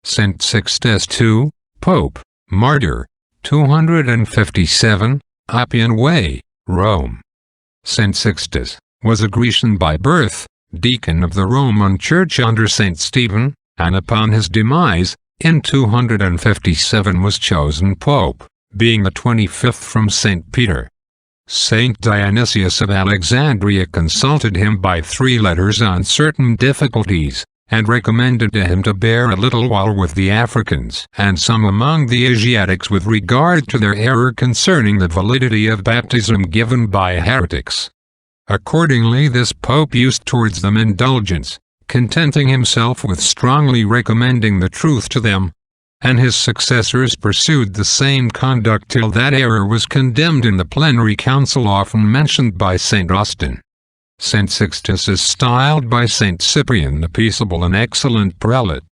Saint Sixtus II, Pope, Martyr, 257, Appian Way, Rome. Saint Sixtus was a Grecian by birth, deacon of the Roman Church under Saint Stephen, and upon his demise, in 257 was chosen pope, being the 25th from Saint Peter. Saint Dionysius of Alexandria consulted him by 3 letters on certain difficulties, and recommended to him to bear a little while with the Africans and some among the Asiatics with regard to their error concerning the validity of baptism given by heretics. Accordingly this pope used towards them indulgence, contenting himself with strongly recommending the truth to them, and his successors pursued the same conduct till that error was condemned in the plenary council often mentioned by St. Austin. Saint Sixtus is styled by Saint Cyprian the peaceable an excellent prelate.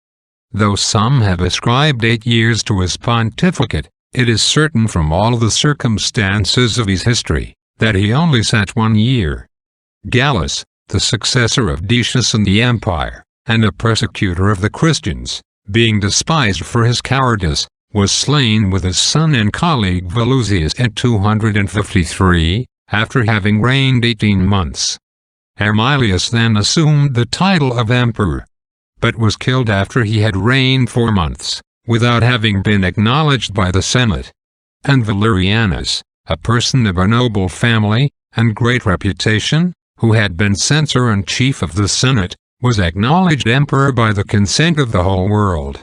Though some have ascribed 8 years to his pontificate, it is certain from all the circumstances of his history, that he only sat 1 year. Gallus, the successor of Decius in the empire, and a persecutor of the Christians, being despised for his cowardice, was slain with his son and colleague Volusius in 253, after having reigned 18 months. Hermilius then assumed the title of emperor, but was killed after he had reigned 4 months, without having been acknowledged by the Senate. And Valerianus, a person of a noble family, and great reputation, who had been censor and chief of the Senate, was acknowledged emperor by the consent of the whole world.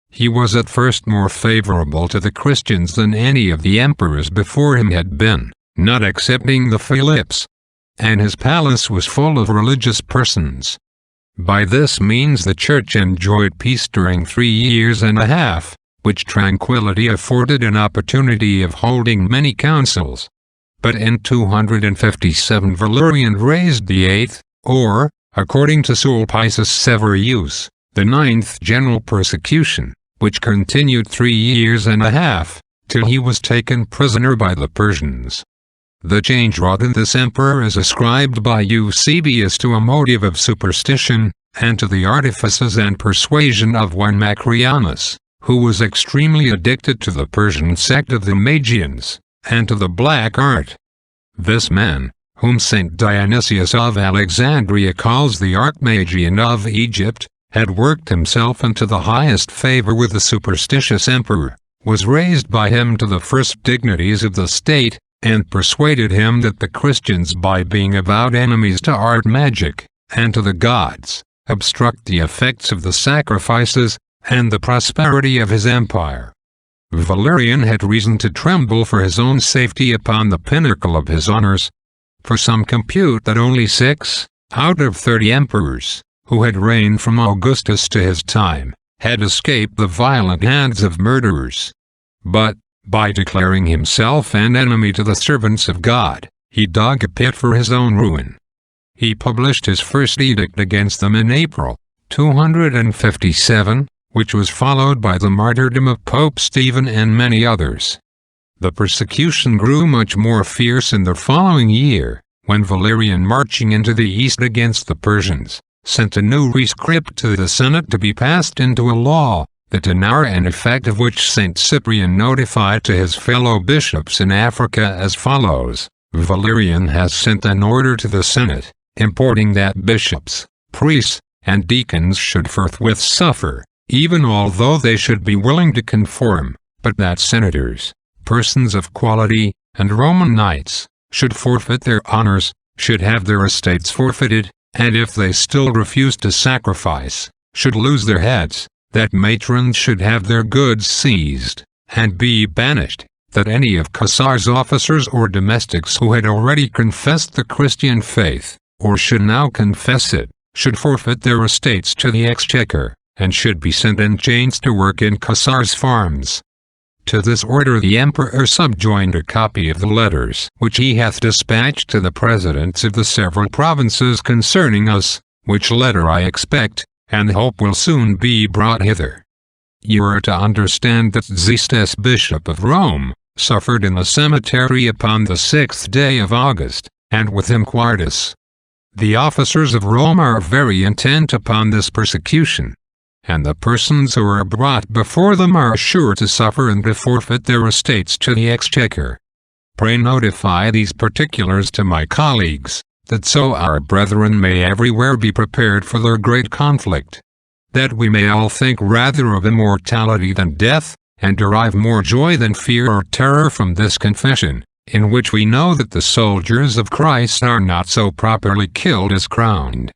He was at first more favorable to the Christians than any of the emperors before him had been, not excepting the Philips, and his palace was full of religious persons. By this means the Church enjoyed peace during 3 years and a half, which tranquility afforded an opportunity of holding many councils. But in 257 Valerian raised the 8th, or, according to Sulpicius Severus, the 9th general persecution, which continued 3 years and a half, till he was taken prisoner by the Persians. The change wrought in this emperor is ascribed by Eusebius to a motive of superstition, and to the artifices and persuasion of one Macrianus, who was extremely addicted to the Persian sect of the Magians, and to the black art. This man, whom Saint Dionysius of Alexandria calls the Archmagian of Egypt, had worked himself into the highest favor with the superstitious emperor, was raised by him to the first dignities of the state, and persuaded him that the Christians, by being avowed enemies to art magic, and to the gods, obstruct the effects of the sacrifices, and the prosperity of his empire. Valerian had reason to tremble for his own safety upon the pinnacle of his honors, for some compute that only 6, out of 30 emperors, who had reigned from Augustus to his time, had escaped the violent hands of murderers. But, by declaring himself an enemy to the servants of God, he dug a pit for his own ruin. He published his first edict against them in April, 257, which was followed by the martyrdom of Pope Stephen and many others. The persecution grew much more fierce in the following year, when Valerian, marching into the east against the Persians, sent a new rescript to the Senate to be passed into a law, the tenor and effect of which Saint Cyprian notified to his fellow bishops in Africa as follows: Valerian has sent an order to the Senate, importing that bishops, priests, and deacons should forthwith suffer, even although they should be willing to conform, but that senators, persons of quality, and Roman knights, should forfeit their honors, should have their estates forfeited, and if they still refuse to sacrifice, should lose their heads, that matrons should have their goods seized, and be banished, that any of Caesar's officers or domestics who had already confessed the Christian faith, or should now confess it, should forfeit their estates to the exchequer, and should be sent in chains to work in Caesar's farms. To this order the emperor subjoined a copy of the letters which he hath dispatched to the presidents of the several provinces concerning us, which letter I expect, and hope will soon be brought hither. You are to understand that Xisti, bishop of Rome, suffered in the cemetery upon the 6th day of August, and with him Quartus. The officers of Rome are very intent upon this persecution, and the persons who are brought before them are sure to suffer and to forfeit their estates to the exchequer. Pray notify these particulars to my colleagues, that so our brethren may everywhere be prepared for their great conflict. That we may all think rather of immortality than death, and derive more joy than fear or terror from this confession, in which we know that the soldiers of Christ are not so properly killed as crowned.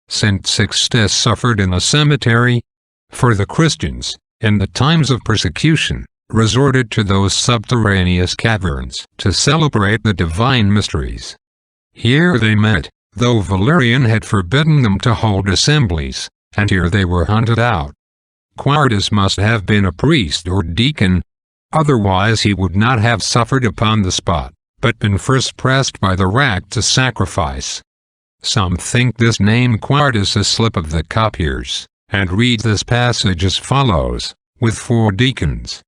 St. Sixtus suffered in a cemetery, for the Christians, in the times of persecution, resorted to those subterraneous caverns to celebrate the divine mysteries. Here they met, though Valerian had forbidden them to hold assemblies, and here they were hunted out. Quartus must have been a priest or deacon, otherwise he would not have suffered upon the spot, but been first pressed by the rack to sacrifice. Some think this name Quartus a slip of the copiers, and read this passage as follows, with 4 deacons.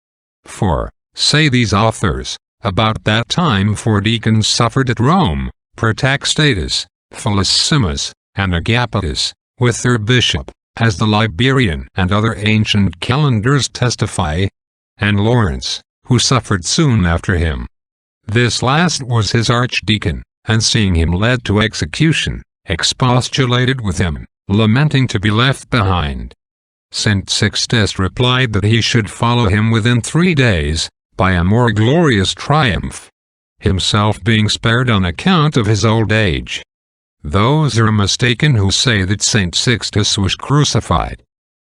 For, say these authors, about that time 4 deacons suffered at Rome, Protextatus, Felicissimus, and Agapitus, with their bishop, as the Liberian and other ancient calendars testify, and Lawrence, who suffered soon after him. This last was his archdeacon, and seeing him led to execution, expostulated with him, lamenting to be left behind. St. Sixtus replied that he should follow him within 3 days, by a more glorious triumph, himself being spared on account of his old age. Those are mistaken who say that St. Sixtus was crucified.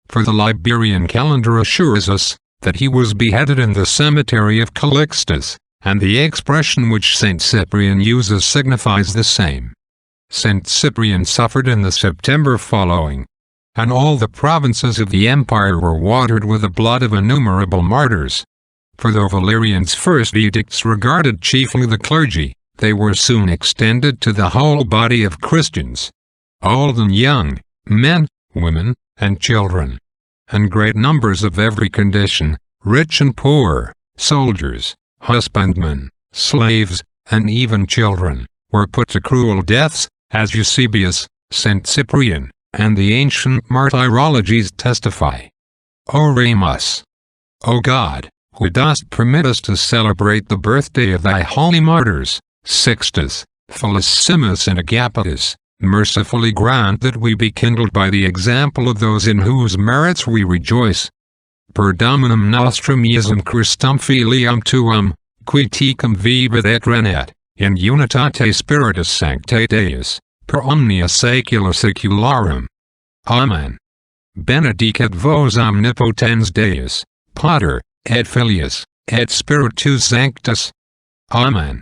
For the Liberian calendar assures us that he was beheaded in the cemetery of Calixtus, and the expression which St. Cyprian uses signifies the same. St. Cyprian suffered in the September following, and all the provinces of the empire were watered with the blood of innumerable martyrs. For though Valerian's first edicts regarded chiefly the clergy, they were soon extended to the whole body of Christians, old and young, men, women, and children, and great numbers of every condition, rich and poor, soldiers, husbandmen, slaves, and even children, were put to cruel deaths, as Eusebius, St. Cyprian, and the ancient martyrologies testify. Oremus. O God, who dost permit us to celebrate the birthday of thy holy martyrs, Sixtus, Felicissimus and Agapitus, mercifully grant that we be kindled by the example of those in whose merits we rejoice. Per Dominum nostrum Iesum Christum filium tuum, qui tecum vivit et regnat, in unitate Spiritus Sancte Deus, per omnia saecula saecularum. Amen. Benedicat vos omnipotens Deus, Pater, et Filius, et Spiritus Sanctus. Amen.